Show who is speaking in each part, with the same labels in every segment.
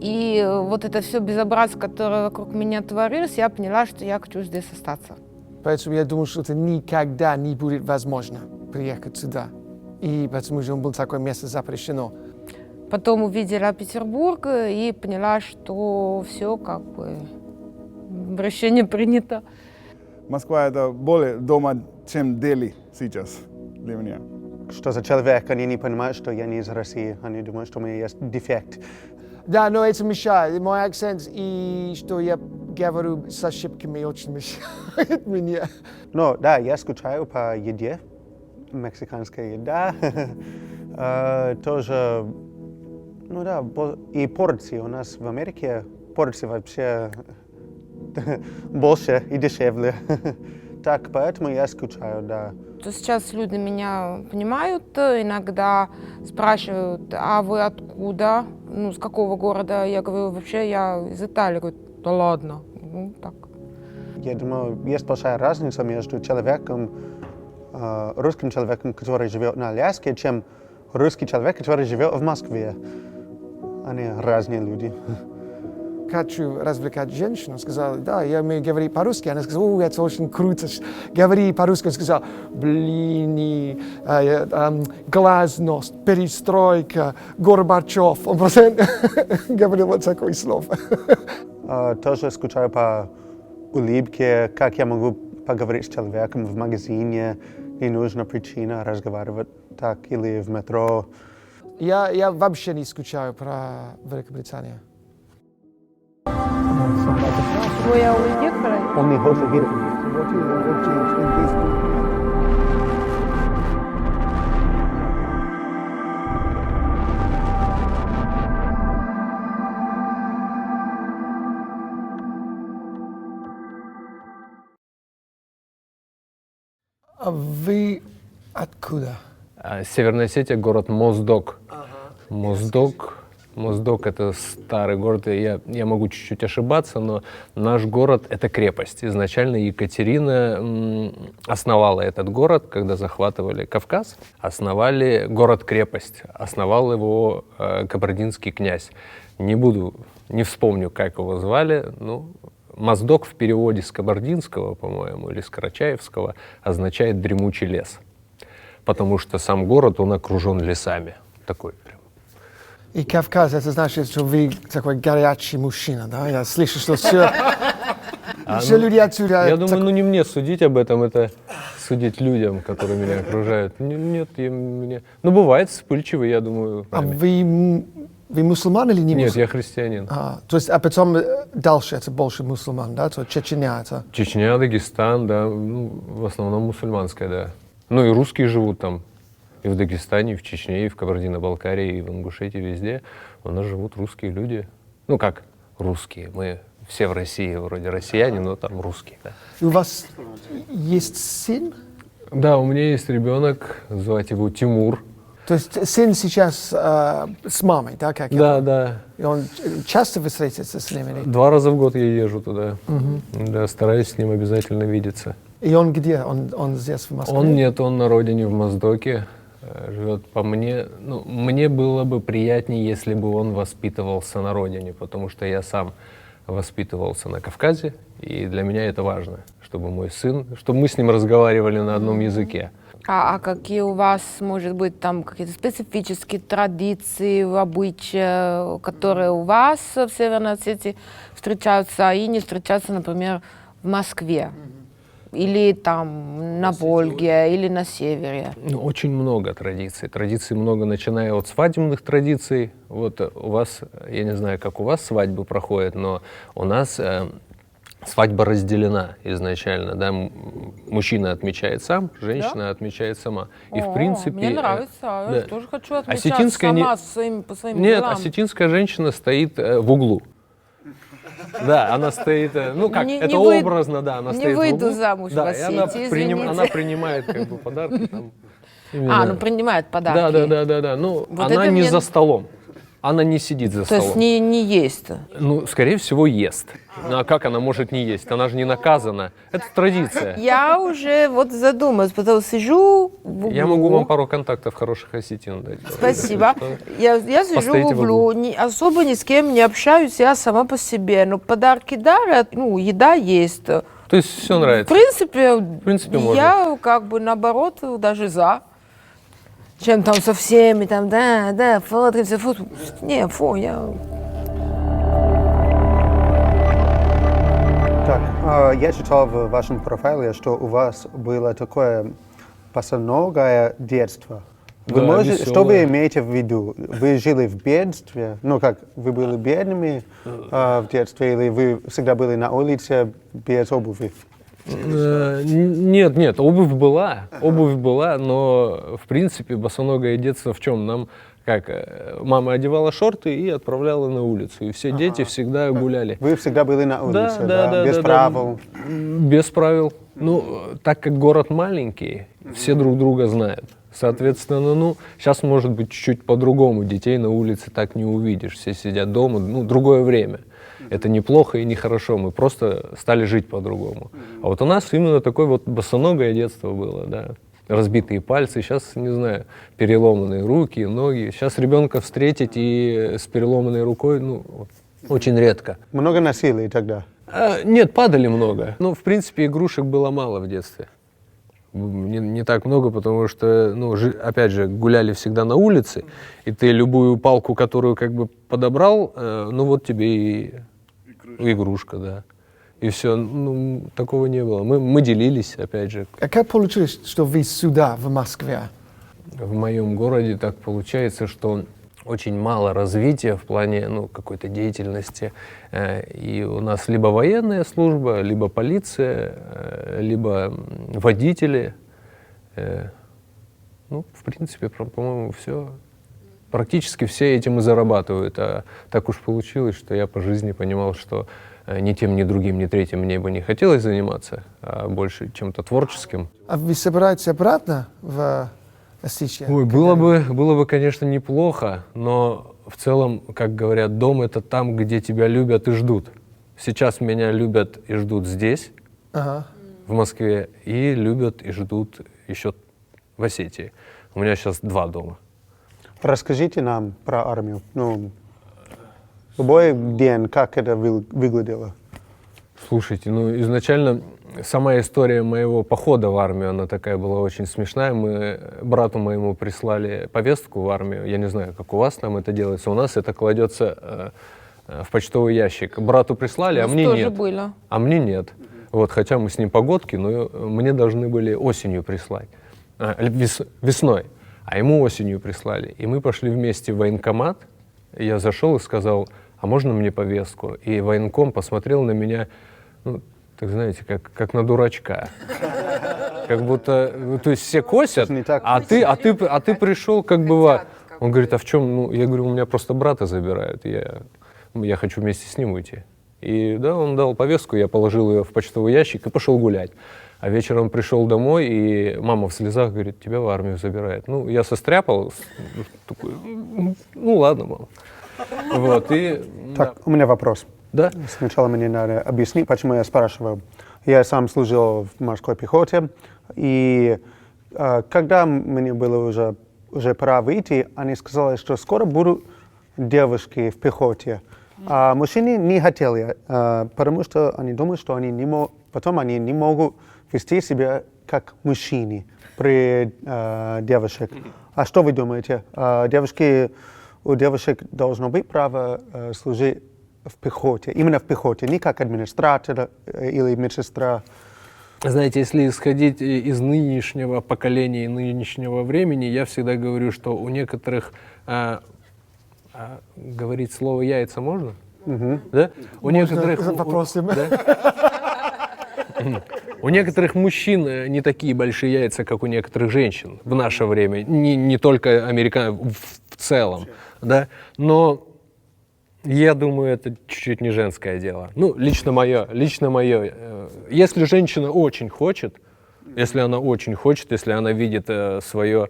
Speaker 1: И вот это все безобразие, которое вокруг меня творилось, я поняла, что я хочу здесь остаться.
Speaker 2: Поэтому я думал, что это никогда не будет возможно приехать сюда. И потому что он был такое место запрещено.
Speaker 1: Потом увидела Петербург и поняла, что все как бы решение принято.
Speaker 3: Москва это более дома, чем Дели сейчас для меня.
Speaker 4: Что за человек, они не понимают, что я не из России, они думают, что у меня есть дефект.
Speaker 2: Да, но это мешает. Мой акцент и что я говорю с ошибками очень мешает мне.
Speaker 4: Но да, я скучаю по еде, мексиканская еда, тоже, ну да, и порции у нас в Америке, порции вообще больше и дешевле. Так, поэтому я скучаю, да.
Speaker 1: То сейчас люди меня понимают, иногда спрашивают, а вы откуда, ну, с какого города? Я говорю, вообще я из Италии. Говорят, да ладно, ну, так.
Speaker 4: Я думаю, есть большая разница между человеком, русским человеком, который живет на Аляске, чем русский человек, который живет в Москве. Они разные люди.
Speaker 2: Хочу развлекать женщину, сказал, да, я умею говорить по-русски. Она сказала, это очень круто, говори по-русски. Он сказал, блин, гласность, перестройка, Горбачев. Он просто говорил вот такое слово.
Speaker 4: Тоже скучаю по улыбке, как я могу поговорить с человеком в магазине, не нужна причина разговаривать так или в метро.
Speaker 2: Я вообще не скучаю про Великобританию.
Speaker 1: Вы уехали?
Speaker 4: Он не хочет видеть.
Speaker 2: А вы откуда?
Speaker 5: Северная Осетия, город Моздок. Моздок — это старый город, я могу чуть-чуть ошибаться, но наш город — это крепость. Изначально Екатерина основала этот город, когда захватывали Кавказ, основали город-крепость, основал его кабардинский князь. Не вспомню, как его звали, но Моздок в переводе с кабардинского, по-моему, или с карачаевского означает «дремучий лес», потому что сам город, он окружен лесами. Такой прям.
Speaker 2: И Кавказ, это значит, что вы такой горячий мужчина, да? Я слышу, что все люди отсюда...
Speaker 5: Я думаю, не мне судить об этом, это судить людям, которые меня окружают. Нет, ну, бывает вспыльчивый, я думаю.
Speaker 2: А вы мусульман или не мусульман?
Speaker 5: Нет, я христианин.
Speaker 2: То есть, а потом дальше это больше мусульман, да? То Чечня это?
Speaker 5: Чечня, Дагестан, да, ну, в основном мусульманская, да. Ну и русские живут там. И в Дагестане, и в Чечне, и в Кабардино-Балкарии, и в Ингушетии, везде у нас живут русские люди. Ну как русские, мы все в России вроде россияне, но там русские. Да.
Speaker 2: И у вас есть сын?
Speaker 5: Да, у меня есть ребенок, звать его Тимур.
Speaker 2: То есть сын сейчас с мамой, да? Как
Speaker 5: Да, да.
Speaker 2: И он часто вы встретитесь с ними?
Speaker 5: 2 раза в год я езжу туда. Да, стараюсь с ним обязательно видеться.
Speaker 2: И он где? Он здесь, в Москве?
Speaker 5: Он на родине в Моздоке. Живет по мне. Ну, мне было бы приятнее, если бы он воспитывался на родине, потому что я сам воспитывался на Кавказе, и для меня это важно, чтобы мой сын, чтобы мы с ним разговаривали на одном языке.
Speaker 1: А какие у вас, может быть, там какие-то специфические традиции, обычаи, которые у вас в Северной Осетии встречаются и не встречаются, например, в Москве? Или там на Волге, или на севере?
Speaker 5: Ну, очень много традиций. Традиций много, начиная от свадебных традиций. Вот у вас, я не знаю, как у вас свадьбы проходят, но у нас свадьба разделена изначально. Да? Мужчина отмечает сам, женщина отмечает сама. И в принципе...
Speaker 1: Мне нравится, да. Я тоже хочу отмечать
Speaker 5: осетинская
Speaker 1: сама по своим
Speaker 5: Нет,
Speaker 1: делам.
Speaker 5: осетинская женщина стоит в углу. Да, она стоит, ну как, это
Speaker 1: выйду,
Speaker 5: образно, да, она
Speaker 1: не
Speaker 5: стоит в
Speaker 1: выйду
Speaker 5: углу.
Speaker 1: замуж
Speaker 5: да,
Speaker 1: в Осетии,
Speaker 5: она принимает как бы подарки. Там,
Speaker 1: ну принимает подарки.
Speaker 5: Да, ну
Speaker 1: вот
Speaker 5: она не
Speaker 1: мне...
Speaker 5: за столом. Она не сидит за
Speaker 1: То есть
Speaker 5: столом.
Speaker 1: не есть.
Speaker 5: Ну, скорее всего, ест. Ну, а как она может не есть? Она же не наказана. Это традиция.
Speaker 1: Я уже вот задумалась, потому что сижу в углу.
Speaker 5: Я могу вам пару контактов хороших осетин дать.
Speaker 1: Спасибо.
Speaker 5: Что?
Speaker 1: Я сижу в
Speaker 5: Постоите в
Speaker 1: углу, особо ни с кем не общаюсь, я сама по себе. Но подарки дарят, ну, еда есть.
Speaker 5: То есть все
Speaker 1: В
Speaker 5: нравится.
Speaker 1: принципе,
Speaker 5: можно.
Speaker 1: я как бы наоборот даже за. Чем там со всеми, там, да, фотки, фу. Не, фу, я...
Speaker 4: Так, я читал в вашем профайле, что у вас было такое босоногое детство. Вы
Speaker 5: Да,
Speaker 4: можете, что вы
Speaker 5: весёлое.
Speaker 4: имеете в виду? Вы жили в бедстве? Ну как, вы были бедными в детстве, или вы всегда были на улице без обуви?
Speaker 5: Нет, обувь была, но в принципе босоногое детство в чем? Нам мама одевала шорты и отправляла на улицу, и все дети всегда гуляли.
Speaker 4: Вы всегда были на улице,
Speaker 5: Да,
Speaker 4: без
Speaker 5: да,
Speaker 4: правил?
Speaker 5: Без правил. Ну, так как город маленький, все друг друга знают. Соответственно, ну, сейчас может быть чуть-чуть по-другому. Детей на улице так не увидишь. Все сидят дома, ну, другое время. Это неплохо и нехорошо. Мы просто стали жить по-другому. А вот у нас именно такое вот босоногое детство было, да. Разбитые пальцы, сейчас, не знаю, переломанные руки, ноги. Сейчас ребенка встретить и с переломанной рукой, ну, очень редко.
Speaker 4: Много насилия тогда?
Speaker 5: Нет, падали много. Ну, в принципе, игрушек было мало в детстве. Не так много, потому что, ну, опять же, гуляли всегда на улице, и ты любую палку, которую как бы подобрал, ну вот тебе и игрушка, да. И все, ну, такого не было. Мы делились, опять же.
Speaker 2: А как получилось, что вы сюда, в Москве?
Speaker 5: В моем городе так получается, что очень мало развития в плане, ну, какой-то деятельности. И у нас либо военная служба, либо полиция, либо водители. Ну, в принципе, по-моему, все. Практически все этим и зарабатывают. А так уж получилось, что я по жизни понимал, что ни тем, ни другим, ни третьим мне бы не хотелось заниматься, а больше чем-то творческим.
Speaker 2: А вы собираетесь обратно в Осетию?
Speaker 5: Ой, было бы, конечно, неплохо, но в целом, как говорят, дом — это там, где тебя любят и ждут. Сейчас меня любят и ждут здесь,
Speaker 2: Ага.
Speaker 5: в Москве, и любят и ждут еще в Осетии. У меня сейчас 2 дома.
Speaker 4: Расскажите нам про армию. Ну, любой день, как это выглядело?
Speaker 5: Слушайте, ну, изначально сама история моего похода в армию, она такая была очень смешная. Мы брату моему прислали повестку в армию. Я не знаю, как у вас там это делается. У нас это кладется в почтовый ящик. Брату прислали, а мне
Speaker 1: тоже
Speaker 5: нет.
Speaker 1: было.
Speaker 5: А мне нет. Вот, хотя мы с ним погодки, но мне должны были осенью прислать. Весной. А ему осенью прислали. И мы пошли вместе в военкомат. Я зашел и сказал: а можно мне повестку? И военком посмотрел на меня, ну, так знаете, как на дурачка. Как будто, ну, то есть все косят,
Speaker 4: Не так.
Speaker 5: а ты пришел как бы... Он говорит: а в чем? Ну, я говорю: у меня просто брата забирают, я хочу вместе с ним уйти. И да, он дал повестку, я положил ее в почтовый ящик и пошел гулять. А вечером пришел домой, и мама в слезах говорит: тебя в армию забирают. Ну, я состряпал, такой: ну ладно, мама. Вот, и...
Speaker 4: Так, у меня вопрос.
Speaker 5: Да?
Speaker 4: Сначала мне надо объяснить, почему я спрашиваю. Я сам служил в морской пехоте, и когда мне было уже пора выйти, они сказали, что скоро будут девушки в пехоте. А мужчины не хотели, потому что они думают, что потом они не могут вести себя как мужчины при девушек. А что вы думаете? У девушек должно быть право служить в пехоте, именно в пехоте, не как администратор или медсестра.
Speaker 5: Знаете, если исходить из нынешнего поколения и нынешнего времени, я всегда говорю, что у некоторых... говорить слово «яйца» можно? Да? У некоторых...
Speaker 2: Вопросы.
Speaker 5: У некоторых мужчин не такие большие яйца, как у некоторых женщин в наше время. Не только в целом. Да? Но я думаю, это чуть-чуть не женское дело. Ну, лично мое. Если женщина очень хочет, если она видит свое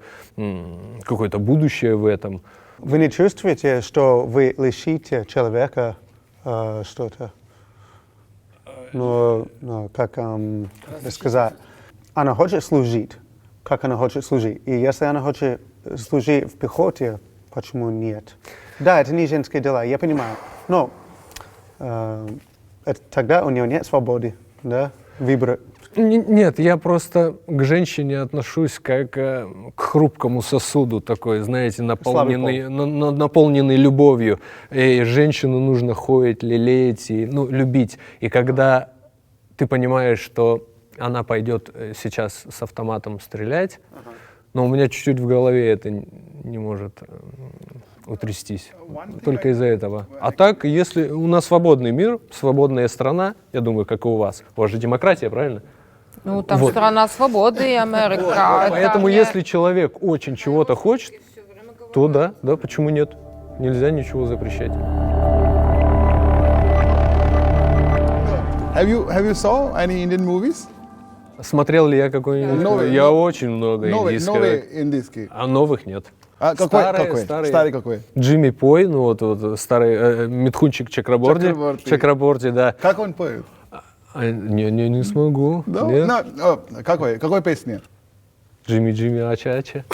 Speaker 5: какое-то будущее в этом,
Speaker 4: Вы не чувствуете, что вы лишите человека что-то? Ну, как сказать, она хочет служить, как она хочет служить. И если она хочет служить в пехоте, почему нет? Да, это не женские дела, я понимаю. Но тогда у нее нет свободы, да, выбора.
Speaker 5: Нет, я просто к женщине отношусь как к хрупкому сосуду такой, знаете, наполненный любовью. И женщину нужно хоить, лелеять и любить. И когда ты понимаешь, что она пойдет сейчас с автоматом стрелять, но у меня чуть-чуть в голове это не может утрястись. Только из-за этого. А так, если у нас свободный мир, свободная страна, я думаю, как и у вас. У вас же демократия, правильно?
Speaker 1: Ну, там
Speaker 5: Вот.
Speaker 1: страна свободы и Америка.
Speaker 5: Поэтому, если человек очень чего-то хочет, то да, почему нет? Нельзя ничего запрещать.
Speaker 3: Have you saw any Indian movies?
Speaker 5: Смотрел ли я какой-нибудь?
Speaker 3: Новый,
Speaker 5: Я очень много индийского.
Speaker 3: Новые индийские.
Speaker 5: А новых нет.
Speaker 3: А какой? Старый какой?
Speaker 5: Джимми Пой, вот старый Митхунчик Чакраборти. Чакраборти, да.
Speaker 3: Как он поет?
Speaker 5: Не смогу.
Speaker 3: Да?
Speaker 5: Нет?
Speaker 3: Какой песни?
Speaker 5: Джимми Ача-Ача.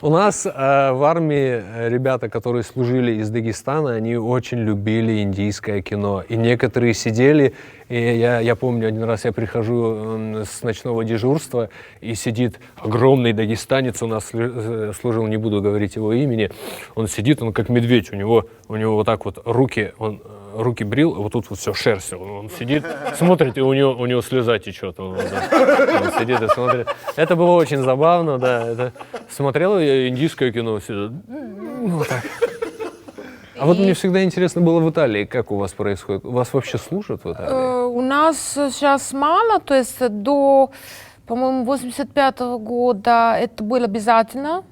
Speaker 5: У нас в армии ребята, которые служили из Дагестана, они очень любили индийское кино. И некоторые сидели, и я помню, один раз я прихожу с ночного дежурства, и сидит огромный дагестанец, у нас служил, не буду говорить его имени, он сидит, он как медведь, у него вот так вот руки брил, вот тут вот все шерсть, он сидит, смотрит, и у него слеза течет, он сидит и смотрит. Это было очень забавно, да, это смотрел я индийское кино, сидит, вот так. А вот мне всегда интересно было в Италии, как у вас происходит, у вас вообще служат в Италии?
Speaker 1: У нас сейчас мало, то есть до, по-моему, 85-го года это было обязательно.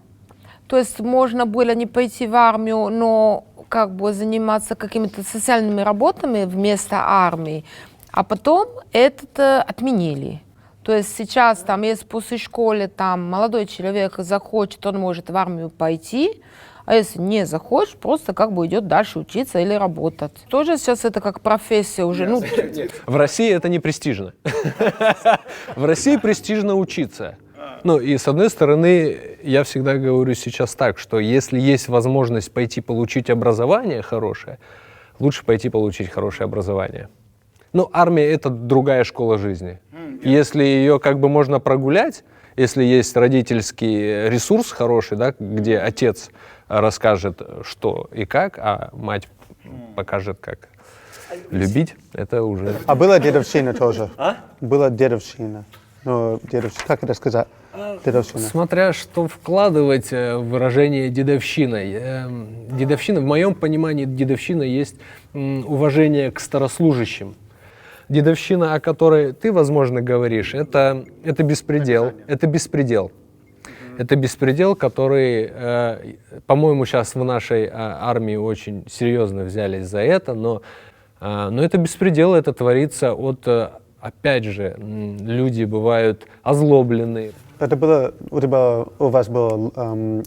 Speaker 1: То есть можно было не пойти в армию, но как бы заниматься какими-то социальными работами вместо армии. А потом это отменили. То есть сейчас, там, если после школы там, молодой человек захочет, он может в армию пойти, а если не захочет, просто как бы идет дальше учиться или работать. Тоже сейчас это как профессия уже.
Speaker 5: В России это не престижно. В России престижно учиться. И с одной стороны, я всегда говорю сейчас так, что если есть возможность пойти получить образование хорошее, лучше пойти получить хорошее образование. Армия — это другая школа жизни. Если ее как бы можно прогулять, если есть родительский ресурс хороший, да, где отец расскажет, что и как, а мать покажет, как любить, это уже...
Speaker 4: А была дедовщина тоже? Была дедовщина. Дедовщина, как это сказать? Дедовщина.
Speaker 5: Смотря что вкладывать в выражение дедовщина. Дедовщина, в моем понимании, дедовщина есть уважение к старослужащим. Дедовщина, о которой ты, возможно, говоришь, это беспредел. Это беспредел. Это беспредел, который, по-моему, сейчас в нашей армии очень серьезно взялись за это, но это беспредел, это творится от, опять же, люди бывают озлобленные.
Speaker 4: Это было, у вас был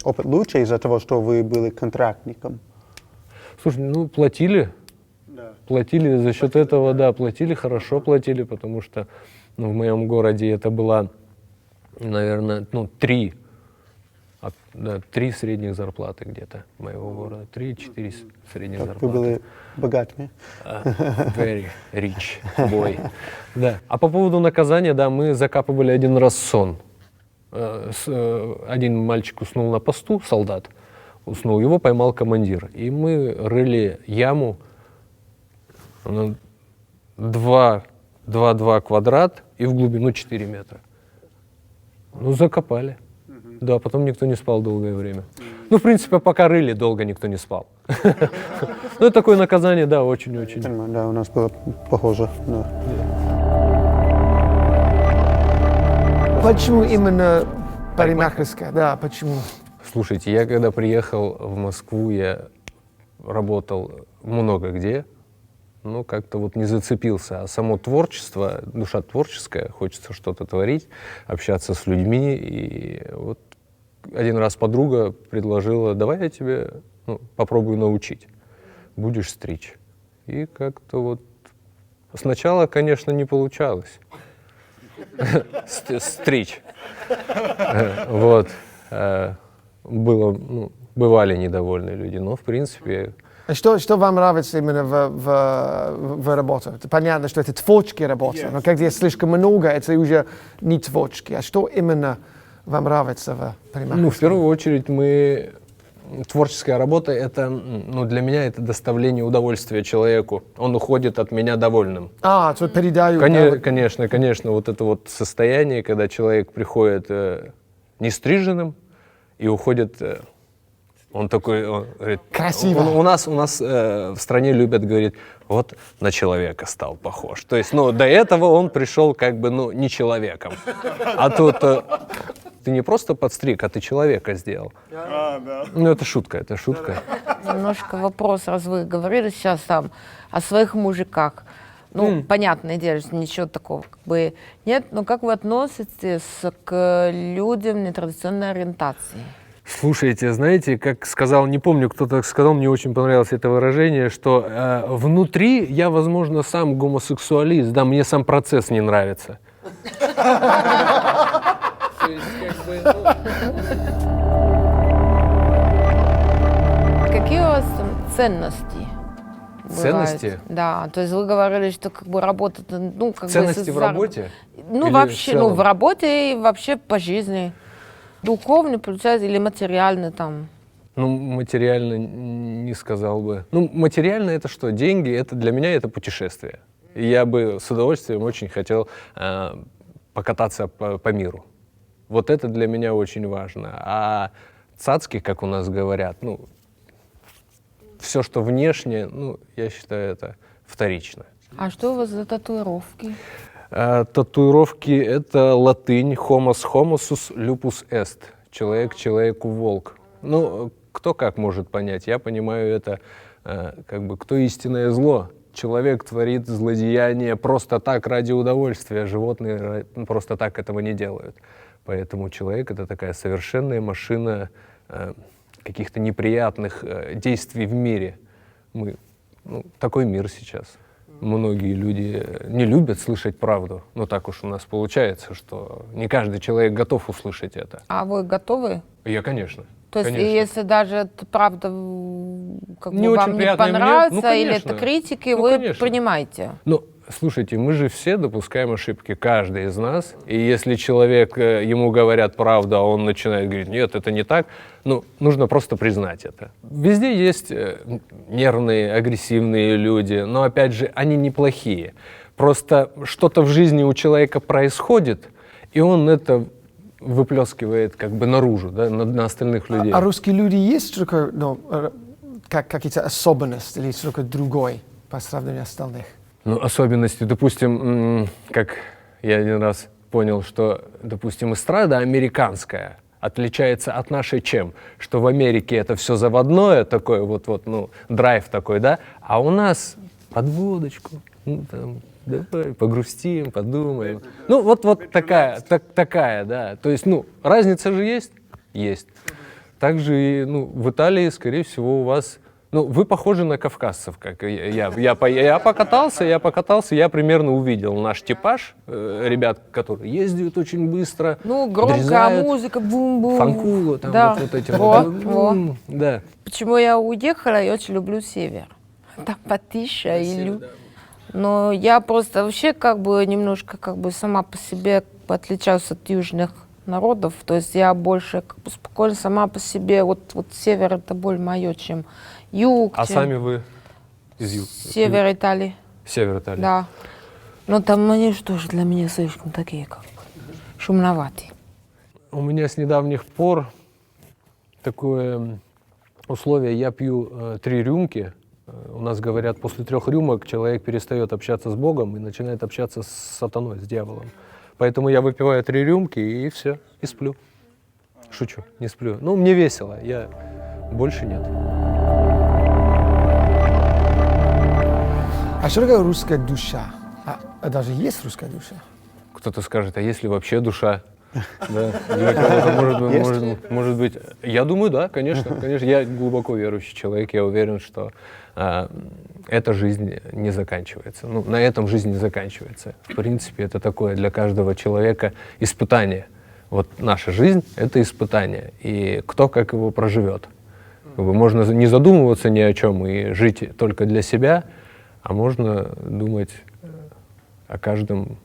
Speaker 4: опыт лучше из-за того, что вы были контрактником?
Speaker 5: Слушай, платили. Платили за счет этого, да, платили, хорошо платили, потому что в моем городе это было, наверное, 3 средних зарплаты где-то моего города. 3-4 средних зарплаты.
Speaker 4: Вы были богатыми?
Speaker 5: Very rich boy. Да. А по поводу наказания, да, мы закапывали один раз сон. Один мальчик уснул на посту, солдат уснул, его поймал командир. И мы рыли яму 2 квадрат и в глубину 4 метра. Закопали. Да, потом никто не спал долгое время. В принципе, пока рыли, долго никто не спал. Это такое наказание, да, очень-очень.
Speaker 4: Да, у нас было похоже.
Speaker 2: Почему именно парикмахерская? Да, почему?
Speaker 5: Слушайте, я когда приехал в Москву, я работал много где, но как-то не зацепился. А само творчество, душа творческая, хочется что-то творить, общаться с людьми, и один раз подруга предложила, давай я тебе попробую научить, будешь стричь. И как-то вот сначала, конечно, не получалось стричь. Вот. Бывали недовольные люди, но в принципе...
Speaker 2: Что вам нравится именно в работе? Понятно, что это творческая работа, но когда слишком много, это уже не творчески. А что именно вам нравится в парикмахерской?
Speaker 5: В первую очередь творческая работа, это, для меня это доставление удовольствия человеку. Он уходит от меня довольным.
Speaker 2: То передаю.
Speaker 5: Конечно, вот это вот состояние, когда человек приходит нестриженным и уходит... Он такой, он говорит,
Speaker 2: красиво.
Speaker 5: У нас в стране любят говорить, вот на человека стал похож. То есть, до этого он пришел как бы, не человеком. А тут ты не просто подстриг, а ты человека сделал.
Speaker 3: Да.
Speaker 5: Это шутка.
Speaker 1: Немножко вопрос, раз вы говорили сейчас там о своих мужиках. Понятное дело, что ничего такого как бы нет, но как вы относитесь к людям нетрадиционной ориентации?
Speaker 5: Слушайте, знаете, как сказал, не помню, кто так сказал, мне очень понравилось это выражение, что внутри я, возможно, сам гомосексуалист, да, мне сам процесс не нравится.
Speaker 1: Какие у вас ценности?
Speaker 5: Ценности?
Speaker 1: Бывает? Да, то есть вы говорили, что как бы работа,
Speaker 5: Ценности в работе?
Speaker 1: Ну,
Speaker 5: Или
Speaker 1: вообще,
Speaker 5: в
Speaker 1: в работе и вообще по жизни. Духовный, получается, или материальный там?
Speaker 5: Материально не сказал бы. Материально это что? Деньги, это для меня это путешествие. И я бы с удовольствием очень хотел покататься по миру. Вот это для меня очень важно. А цацки, как у нас говорят, все, что внешне, я считаю, это вторично.
Speaker 1: А что у вас за татуировки?
Speaker 5: Татуировки — это латынь «homos homosus lupus est» — «человек человеку волк». Кто как может понять? Я понимаю это, кто истинное зло. Человек творит злодеяние просто так, ради удовольствия. Животные просто так этого не делают. Поэтому человек — это такая совершенная машина каких-то неприятных действий в мире. Такой мир сейчас. Многие люди не любят слышать правду, но так уж у нас получается, что не каждый человек готов услышать это.
Speaker 1: А вы готовы?
Speaker 5: Я, конечно.
Speaker 1: То есть,
Speaker 5: конечно.
Speaker 1: если даже эта правда
Speaker 5: Не
Speaker 1: вам
Speaker 5: очень
Speaker 1: не
Speaker 5: приятно мне,
Speaker 1: понравится, или
Speaker 5: конечно.
Speaker 1: это критики, вы
Speaker 5: Конечно.
Speaker 1: принимаете?
Speaker 5: Слушайте, мы же все допускаем ошибки, каждый из нас. И если человек, ему говорят правду, а он начинает говорить, нет, это не так, нужно просто признать это. Везде есть нервные, агрессивные люди, но, опять же, они неплохие. Просто что-то в жизни у человека происходит, и он это выплескивает как бы наружу, да, на остальных людей.
Speaker 2: А русские люди есть только, какие-то особенности или только другой по сравнению с остальных?
Speaker 5: Особенности, допустим, как я один раз понял, что, допустим, эстрада американская отличается от нашей чем? Что в Америке это все заводное, такое драйв такой, да, а у нас под водочку, давай погрустим, подумаем. Такая, да. То есть, разница же есть? Есть. Также и, в Италии, скорее всего, у вас... вы похожи на кавказцев, как я покатался, я примерно увидел наш типаж ребят, которые ездят очень быстро,
Speaker 1: громкая
Speaker 5: дрезают,
Speaker 1: музыка, бум-бум.
Speaker 5: фанкулу, там
Speaker 1: Да.
Speaker 5: вот эти да.
Speaker 1: Почему я уехала, я очень люблю север. Там потише. Но я просто вообще немножко сама по себе отличаюсь от южных народов. То есть я больше спокойно сама по себе. Вот север это более мое, чем юг.
Speaker 5: А сами вы из юга?
Speaker 1: Север Италии.
Speaker 5: Север Италии.
Speaker 1: Да. Но там они тоже для меня слишком такие, шумноватые.
Speaker 5: У меня с недавних пор такое условие: я пью 3 рюмки. У нас говорят, после 3 рюмок человек перестает общаться с Богом и начинает общаться с сатаной, с дьяволом. Поэтому я выпиваю 3 рюмки и все, и сплю. Шучу, не сплю. Мне весело, я больше нет.
Speaker 2: А что такое русская душа? А даже есть русская душа?
Speaker 5: Кто-то скажет, а есть ли вообще душа? Да, для кого-то может быть. Я думаю, да, конечно. Я глубоко верующий человек, я уверен, что эта жизнь не заканчивается. Ну, на этом жизнь не заканчивается. В принципе, это такое для каждого человека испытание. Вот наша жизнь — это испытание, и кто как его проживет. Можно не задумываться ни о чем и жить только для себя, а можно думать о каждом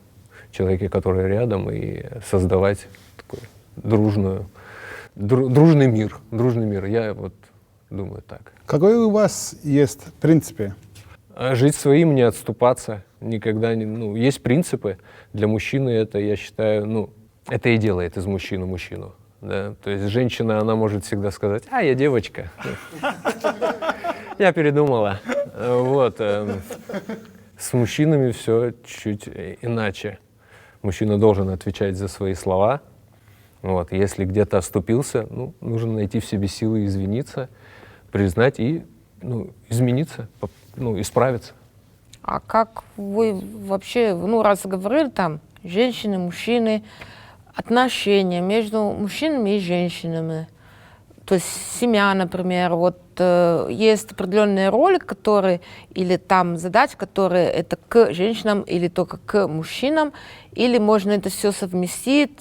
Speaker 5: человеке, который рядом, и создавать такой дружный мир. Я вот думаю так.
Speaker 3: Какой у вас есть в принципе?
Speaker 5: Жить своим, не отступаться, никогда не... Ну, есть принципы. Для мужчины это, я считаю, ну, это и делает из мужчины мужчину. Да? То есть женщина, она может всегда сказать: «А, я девочка». Я передумала. Вот. С мужчинами все чуть иначе. Мужчина должен отвечать за свои слова. Вот. Если где-то оступился, ну, нужно найти в себе силы извиниться, признать и измениться, исправиться.
Speaker 1: А как вы вообще, раз говорили там, женщины, мужчины, отношения между мужчинами и женщинами, то есть семья, например, есть определенные роли, которые, или там задачи, которые это к женщинам или только к мужчинам, или можно это все совместить,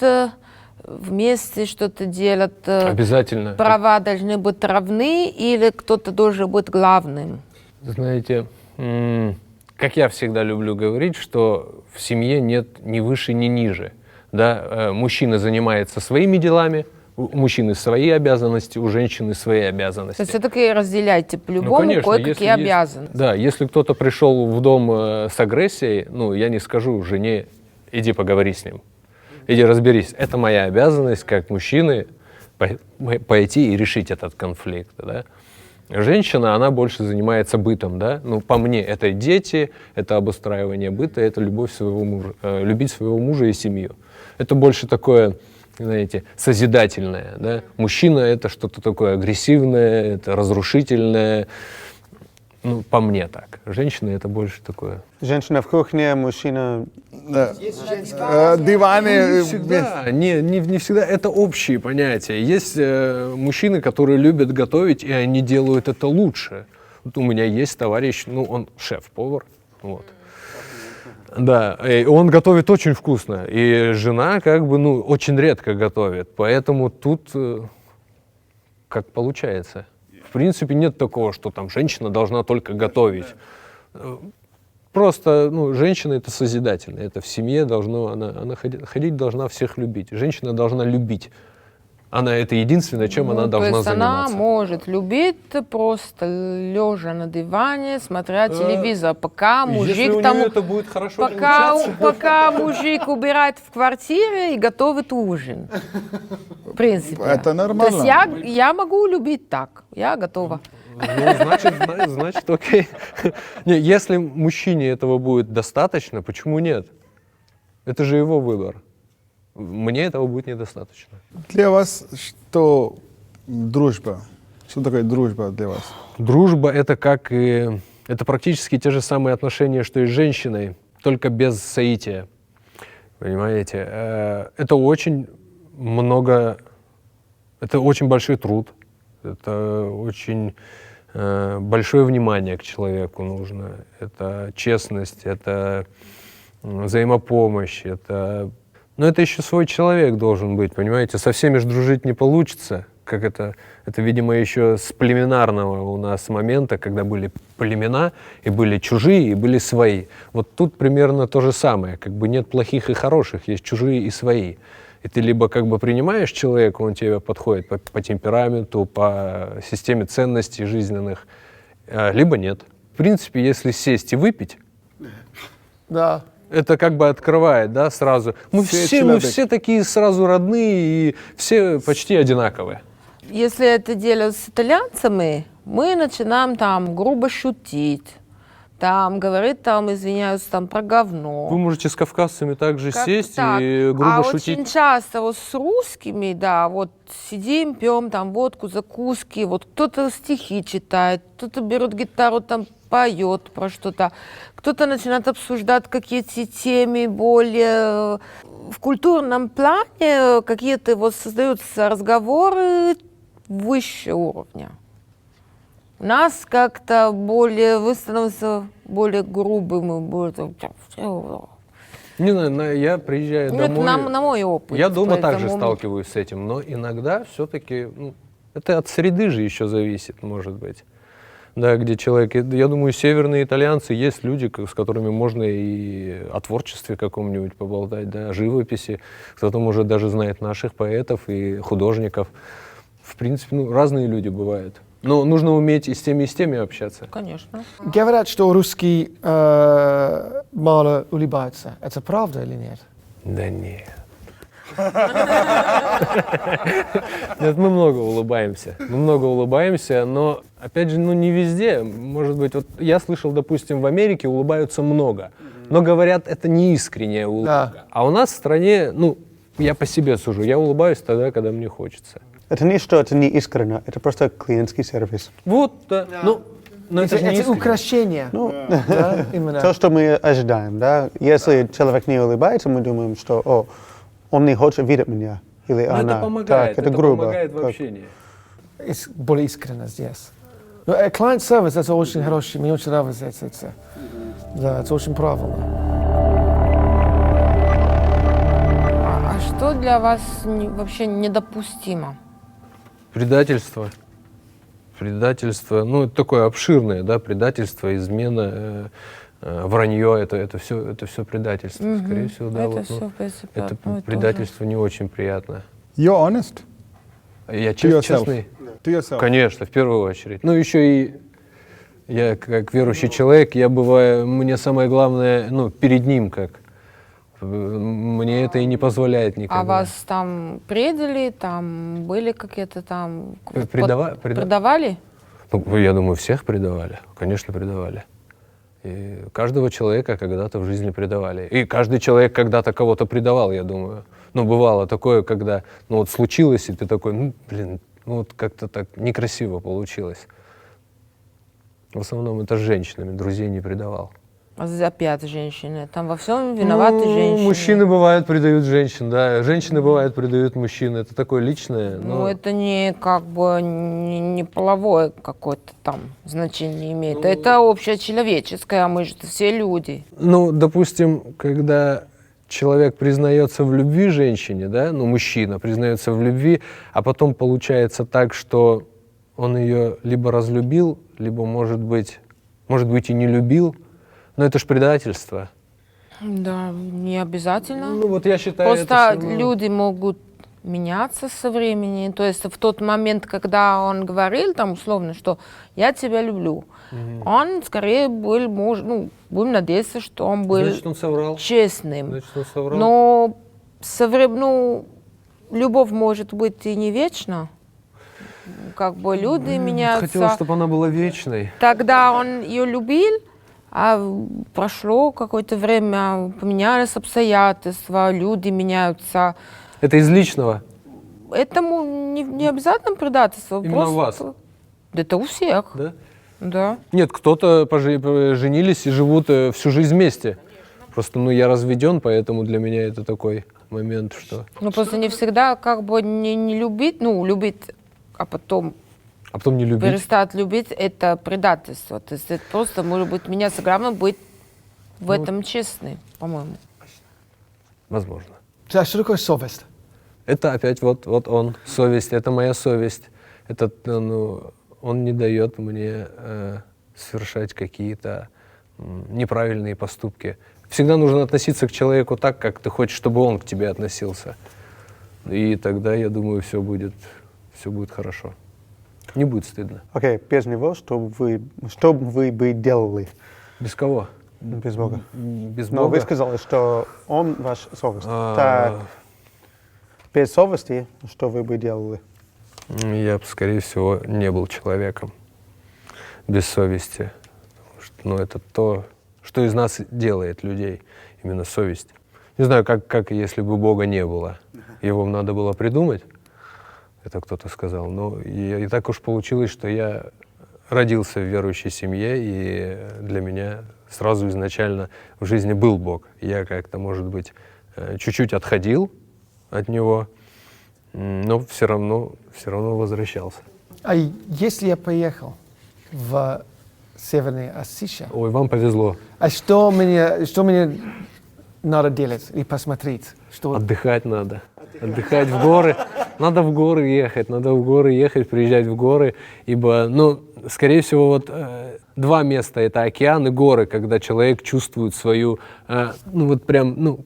Speaker 1: вместе что-то делать.
Speaker 5: Обязательно.
Speaker 1: Права должны быть равны, или кто-то должен быть главным?
Speaker 5: Знаете, как я всегда люблю говорить, что в семье нет ни выше, ни ниже. Да? Мужчина занимается своими делами, у мужчины свои обязанности, у женщины свои обязанности.
Speaker 1: То есть все-таки разделяйте по-любому кое-какие обязанности.
Speaker 5: Да, если кто-то пришел в дом с агрессией, я не скажу жене: иди поговори с ним, иди разберись. Это моя обязанность как мужчины пойти и решить этот конфликт. Да? Женщина, она больше занимается бытом, да? По мне, это дети, это обустраивание быта, это любовь своего мужа, любить своего мужа и семью. Это больше такое, знаете, созидательное, да? Мужчина — это что-то такое агрессивное, это разрушительное. По мне так. Женщина — это больше такое.
Speaker 4: Женщина в кухне, мужчина...
Speaker 3: Да. Диваны.
Speaker 5: Не всегда. Это общие понятия. Есть мужчины, которые любят готовить, и они делают это лучше. Вот у меня есть товарищ, он шеф-повар. Вот. Да, и он готовит очень вкусно. И жена очень редко готовит. Поэтому тут как получается. В принципе, нет такого, что там женщина должна только готовить. Просто, женщина — это созидательная, это в семье должно, она ходить должна всех любить. Женщина должна любить. Это единственное, чем она должна заниматься.
Speaker 1: Она может любить просто лежа на диване, смотря телевизор, пока мужик
Speaker 5: это будет хорошо
Speaker 1: пока мужик убирает в квартире и готовит ужин. В принципе.
Speaker 3: Это нормально.
Speaker 1: То есть я могу любить так, я готова.
Speaker 5: Значит, окей. Если мужчине этого будет достаточно, почему нет? Это же его выбор. Мне этого будет недостаточно.
Speaker 3: Для вас что дружба? Что такое дружба для вас?
Speaker 5: Дружба — это это практически те же самые отношения, что и с женщиной, только без соития. Понимаете? Это очень большой труд. Это очень большое внимание к человеку нужно. Это честность, это взаимопомощь, Но это еще свой человек должен быть, понимаете? Со всеми же дружить не получится. Это, видимо, еще с племенарного у нас момента, когда были племена, и были чужие, и были свои. Вот тут примерно то же самое. Нет плохих и хороших, есть чужие и свои. И ты либо принимаешь человека, он тебе подходит по темпераменту, по системе ценностей жизненных, либо нет. В принципе, если сесть и выпить,
Speaker 2: Да.
Speaker 5: это открывает, да, сразу. Мы все такие сразу родные, и все почти одинаковые.
Speaker 1: Если это делать с итальянцами, мы начинаем там грубо шутить, там говорит, там, извиняюсь, там про говно.
Speaker 5: Вы можете с кавказцами также
Speaker 1: Как
Speaker 5: сесть
Speaker 1: так?
Speaker 5: и грубо
Speaker 1: а
Speaker 5: шутить.
Speaker 1: очень часто вот с русскими, да, вот сидим, пьем там водку, закуски, вот кто-то стихи читает, кто-то берет гитару, там поет про что-то, кто-то начинает обсуждать какие-то темы более в культурном плане, какие-то вот создаются разговоры выше уровня. У нас как-то более, вы становитесь более грубым, более...
Speaker 5: Не знаю, я приезжаю
Speaker 1: Ну, это
Speaker 5: домой.
Speaker 1: на мой опыт.
Speaker 5: Я дома также
Speaker 1: поэтому-
Speaker 5: сталкиваюсь с этим, но иногда все-таки это от среды же еще зависит, может быть. Да, где человек, я думаю, северные итальянцы, есть люди, с которыми можно и о творчестве каком-нибудь поболтать, да, о живописи. Кто-то, может, даже знает наших поэтов и художников. В принципе, разные люди бывают. Но нужно уметь и с теми общаться.
Speaker 1: Конечно.
Speaker 2: Говорят, что русский мало улыбается. Это правда или нет?
Speaker 5: Да нет. Нет, мы много улыбаемся, но, опять же, не везде. Может быть, вот я слышал, допустим, в Америке улыбаются много, но говорят, это не искренняя улыбка.
Speaker 2: Да.
Speaker 5: А у нас в стране, я по себе сужу, я улыбаюсь тогда, когда мне хочется.
Speaker 4: Это не что, это не искренне, это просто клиентский сервис.
Speaker 5: Вот, да. Но это же не
Speaker 2: Это
Speaker 5: искренне.
Speaker 2: украшение. Да, именно.
Speaker 4: То, что мы ожидаем, да? Если человек не улыбается, мы думаем, что, он не хочет видеть меня. Или
Speaker 5: Но
Speaker 4: она.
Speaker 5: это помогает,
Speaker 4: Так, это грубо.
Speaker 5: помогает в
Speaker 4: Так.
Speaker 5: общении.
Speaker 2: Более искренность, yes. Клиент-сервис, это очень хороший, мне очень нравится это. Да, это очень правильно.
Speaker 1: А что для вас вообще недопустимо?
Speaker 5: Предательство. Это такое обширное, да, предательство, измена, вранье, это все предательство, скорее всего, да.
Speaker 1: Это все, в принципе,
Speaker 5: это
Speaker 1: одно и то
Speaker 5: предательство не очень приятно.
Speaker 3: You're honest
Speaker 5: Я
Speaker 3: to yourself.
Speaker 5: честный?
Speaker 3: To yourself.
Speaker 5: Конечно, в первую очередь. Еще и я, как верующий человек, я бываю, мне самое главное, перед ним мне это и не позволяет никогда.
Speaker 1: А вас там предали, там были какие-то там...
Speaker 5: Предавали? Я думаю, всех предавали, конечно, предавали. И каждого человека когда-то в жизни предавали. И каждый человек когда-то кого-то предавал, я думаю. Бывало такое, когда, случилось, и ты такой, как-то так некрасиво получилось. В основном это с женщинами, друзей не предавал.
Speaker 1: Опять женщины. Там во всем виноваты женщины.
Speaker 5: Мужчины бывают предают женщин, да. Женщины бывают предают мужчин. Это такое личное.
Speaker 1: Это не не половое какое-то там значение имеет. Это общечеловеческое, а мы же все люди.
Speaker 5: Допустим, когда человек признается в любви женщине, да, мужчина признается в любви, а потом получается так, что он ее либо разлюбил, либо, может быть, и не любил. Но это же предательство.
Speaker 1: Да, не обязательно.
Speaker 5: Я считаю,
Speaker 1: Просто
Speaker 5: это всё равно.
Speaker 1: люди могут меняться со временем. То есть в тот момент, когда он говорил, там условно, что я тебя люблю, он скорее был, будем надеяться, что он был
Speaker 5: Значит, он соврал.
Speaker 1: честным.
Speaker 5: Значит, он соврал.
Speaker 1: Но любовь может быть и не вечна. Люди меняются.
Speaker 5: Хотелось, чтобы она была вечной.
Speaker 1: Тогда он ее любил, а прошло какое-то время, поменялись обстоятельства, люди меняются.
Speaker 5: Это из личного.
Speaker 1: Этому не обязательно предательство.
Speaker 5: Именно у вас?
Speaker 1: Это у всех.
Speaker 5: Да?
Speaker 1: Да.
Speaker 5: Нет, кто-то женились и живут всю жизнь вместе. Просто, я разведен, поэтому для меня это такой момент, что...
Speaker 1: Просто не всегда не любить, любить, а потом
Speaker 5: не любить.
Speaker 1: перестать любить, это предательство. То есть это просто может быть меняться. Главное быть в этом честным, по-моему.
Speaker 5: Возможно.
Speaker 2: Что такое совесть?
Speaker 5: Это опять вот он, совесть, это моя совесть. Он не дает мне совершать какие-то неправильные поступки. Всегда нужно относиться к человеку так, как ты хочешь, чтобы он к тебе относился. И тогда, я думаю, все будет хорошо. Не будет стыдно.
Speaker 4: Окей, без него, что вы бы делали?
Speaker 5: Без кого?
Speaker 4: Без Бога.
Speaker 5: Без
Speaker 4: Но
Speaker 5: Бога?
Speaker 4: вы сказали, что он ваш совесть. Так, без совести, что вы бы делали?
Speaker 5: Я бы, скорее всего, не был человеком без совести. Потому но это то, что из нас делает людей, именно совесть. Не знаю, как если бы Бога не было. Его надо было придумать, это кто-то сказал. Но и так уж получилось, что я родился в верующей семье, и для меня сразу изначально в жизни был Бог. Я как-то, может быть, чуть-чуть отходил от Него, но все равно возвращался.
Speaker 2: А если я поехал в Северной Осетии,
Speaker 5: Ой, вам повезло.
Speaker 2: а что мне надо делать и посмотреть? Что...
Speaker 5: Отдыхать надо. Отдыхать в горы. Надо в горы ехать, приезжать в горы, ибо, скорее всего, вот два места — это океан и горы, когда человек чувствует свою,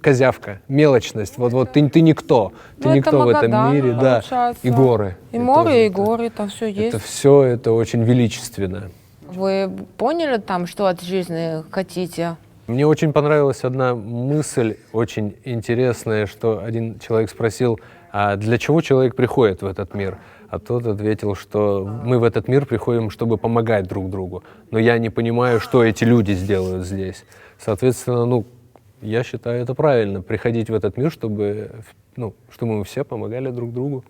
Speaker 5: козявка, мелочность. Вот ты никто, ты
Speaker 1: Ну,
Speaker 5: никто
Speaker 1: это
Speaker 5: в этом
Speaker 1: Магадан,
Speaker 5: мире, да.
Speaker 1: получается.
Speaker 5: И горы.
Speaker 1: И море, и горы, там все есть.
Speaker 5: Это все, это очень величественно.
Speaker 1: Вы поняли там, что от жизни хотите?
Speaker 5: Мне очень понравилась одна мысль, очень интересная, что один человек спросил, а для чего человек приходит в этот мир? А тот ответил, что мы в этот мир приходим, чтобы помогать друг другу. Но я не понимаю, что эти люди сделают здесь. Соответственно, я считаю это правильно, приходить в этот мир, чтобы мы все помогали друг другу.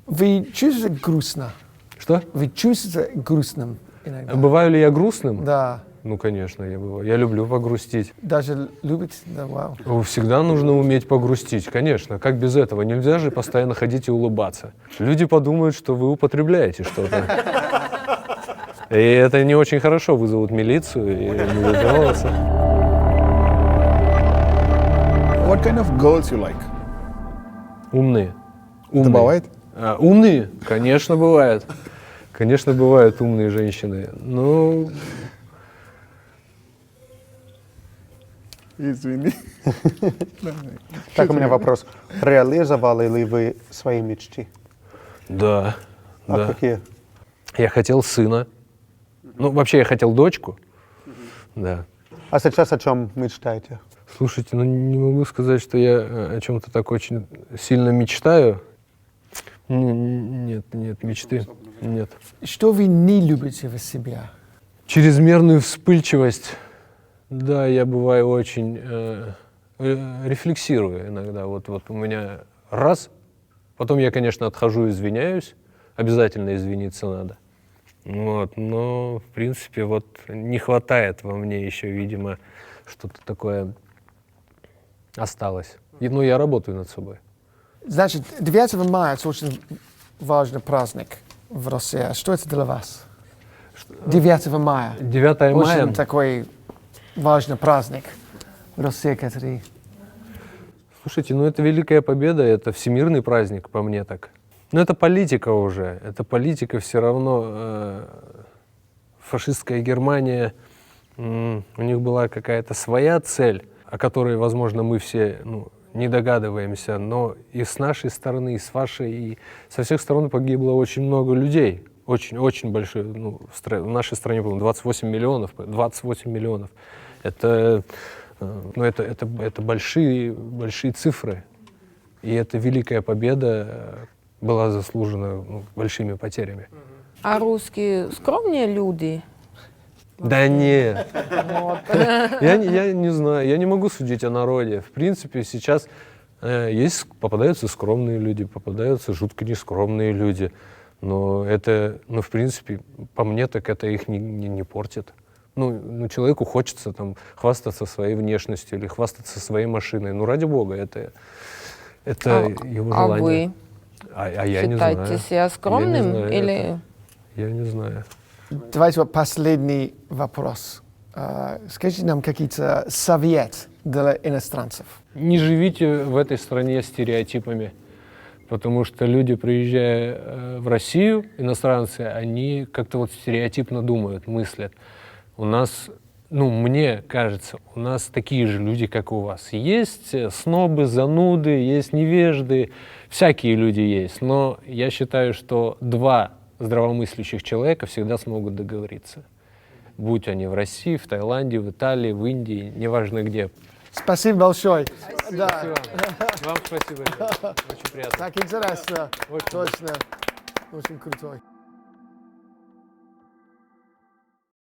Speaker 2: Вы чувствуете грустно?
Speaker 5: Что?
Speaker 2: Вы чувствуете грустным иногда?
Speaker 5: Бываю ли я грустным?
Speaker 2: Да.
Speaker 5: Ну, конечно, я бываю. Я люблю погрустить.
Speaker 2: Даже любите? Да, вау.
Speaker 5: Всегда нужно уметь погрустить, конечно. Как без этого? Нельзя же постоянно ходить и улыбаться. Люди подумают, что вы употребляете что-то. И это не очень хорошо. Вызовут милицию и будут жаловаться.
Speaker 3: What kind of girls you like?
Speaker 5: Умные.
Speaker 3: Это бывает?
Speaker 5: Умные? Конечно, бывает. Конечно, бывают умные женщины. Но...
Speaker 3: Извини.
Speaker 4: Так, у меня вопрос. Реализовали ли вы свои мечты?
Speaker 5: Да.
Speaker 4: А
Speaker 5: да.
Speaker 4: какие?
Speaker 5: Я хотел сына. Вообще, я хотел дочку. Да.
Speaker 4: А сейчас о чем мечтаете?
Speaker 5: Слушайте, не могу сказать, что я о чем-то так очень сильно мечтаю. Нет, мечты нет.
Speaker 2: Что вы не любите в себе?
Speaker 5: Чрезмерную вспыльчивость. Да, я бываю очень рефлексирую иногда. Вот у меня раз, потом я, конечно, отхожу, извиняюсь, обязательно извиниться надо. Но, в принципе, не хватает во мне еще, видимо, что-то такое осталось. Я работаю над собой.
Speaker 2: Значит, 9 мая – это очень важный праздник в России. А что это для вас? 9 мая.
Speaker 5: 9 мая.
Speaker 2: Очень такой важный праздник в России, который...
Speaker 5: Слушайте, это Великая Победа, это всемирный праздник, по мне так. Но это политика уже, это политика все равно. Фашистская Германия, у них была какая-то своя цель, о которой, возможно, мы все не догадываемся, но и с нашей стороны, и с вашей, и со всех сторон погибло очень много людей. Очень большой, в нашей стране, по-моему, 28 миллионов. 28 миллионов. Это большие цифры. И эта Великая Победа была заслужена большими потерями.
Speaker 1: А русские скромные люди?
Speaker 5: Да нет.
Speaker 1: Вот.
Speaker 5: Я не знаю, я не могу судить о народе. В принципе, сейчас попадаются скромные люди, попадаются жутко нескромные люди. Но это, в принципе, по мне, так это их не портит. Человеку хочется хвастаться своей внешностью или хвастаться своей машиной. ради бога, это его желание.
Speaker 1: А вы
Speaker 5: Я не знаю.
Speaker 1: считаете себя скромным или...
Speaker 5: Я не знаю.
Speaker 2: Давайте последний вопрос. Скажите нам какие-то советы для иностранцев.
Speaker 5: Не живите в этой стране стереотипами, потому что люди, приезжая в Россию, иностранцы, они как-то стереотипно думают, мыслят. У нас, мне кажется, у нас такие же люди, как у вас. Есть снобы, зануды, есть невежды, всякие люди есть. Но я считаю, что два здравомыслящих человека всегда смогут договориться. Будь они в России, в Таиланде, в Италии, в Индии, неважно где.
Speaker 2: Спасибо большое. Да.
Speaker 5: Спасибо. Вам спасибо. Очень приятно.
Speaker 2: Так интересно.
Speaker 5: Очень.
Speaker 2: Точно. Очень крутой.